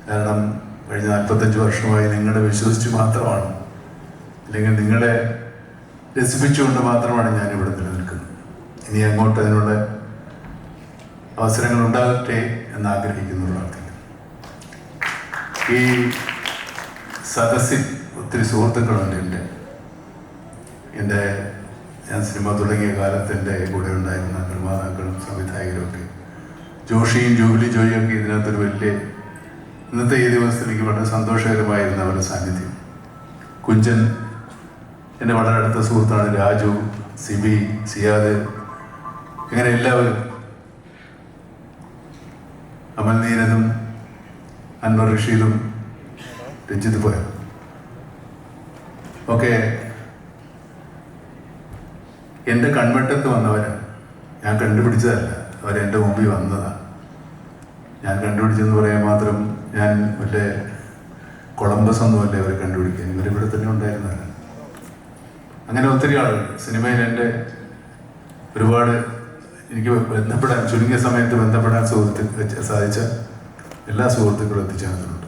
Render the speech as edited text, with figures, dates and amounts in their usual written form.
കാരണം കഴിഞ്ഞ 45 വർഷമായി നിങ്ങളെ വിശ്വസിച്ച് മാത്രമാണ്, അല്ലെങ്കിൽ നിങ്ങളെ രസിപ്പിച്ചുകൊണ്ട് മാത്രമാണ് ഞാനിവിടെ നിലനിൽക്കുന്നത്. ഇനി അങ്ങോട്ട് അതിനുള്ള അവസരങ്ങൾ ഉണ്ടാകട്ടെ എന്ന് ആഗ്രഹിക്കുന്നു, പ്രാർത്ഥിക്കുന്നു. ഈ സദസ്സിൽ ഒത്തിരി സുഹൃത്തുക്കളുണ്ട്. ഞാൻ സിനിമ തുടങ്ങിയ കാലത്ത് എൻ്റെ കൂടെ ഉണ്ടായിരുന്ന നിർമ്മാതാക്കളും സംവിധായകരും ഒക്കെ, ജോഷിയും ജൂബിലി ജോയിയും ഒക്കെ ഇതിനകത്തൊരു വലിയ, ഇന്നത്തെ ഈ ദിവസത്തിൽ എനിക്ക് വളരെ സന്തോഷകരമായിരുന്ന അവരുടെ സാന്നിധ്യം. കുഞ്ചൻ എൻ്റെ വളരെ അടുത്ത സുഹൃത്താണ്, രാജു, സിബി, സിയാദ്, ഇങ്ങനെ എല്ലാവരും, അമൽ നീരനും അൻവർ റഷീദും രഞ്ജിത്ത് പോയ ഒക്കെ എൻ്റെ കൺവെട്ടത്ത് വന്നവരാണ്. ഞാൻ കണ്ടുപിടിച്ചതല്ല, അവരെൻ്റെ മുമ്പിൽ വന്നതാണ്. ഞാൻ കണ്ടുപിടിച്ചെന്ന് പറയാൻ മാത്രം ഞാൻ മറ്റേ കൊളംബസ് ഒന്നുമല്ലേ അവരെ കണ്ടുപിടിക്കാൻ, ഇവരിവിടെ തന്നെ ഉണ്ടായിരുന്നവരാണ്. അങ്ങനെ ഒത്തിരി ആളുകൾ സിനിമയിൽ എൻ്റെ ഒരുപാട് എനിക്ക് ബന്ധപ്പെടാൻ, ചുരുങ്ങിയ സമയത്ത് ബന്ധപ്പെടാൻ സാധിച്ച എല്ലാ സുഹൃത്തുക്കളും എത്തിച്ചേർന്നിട്ടുണ്ട്.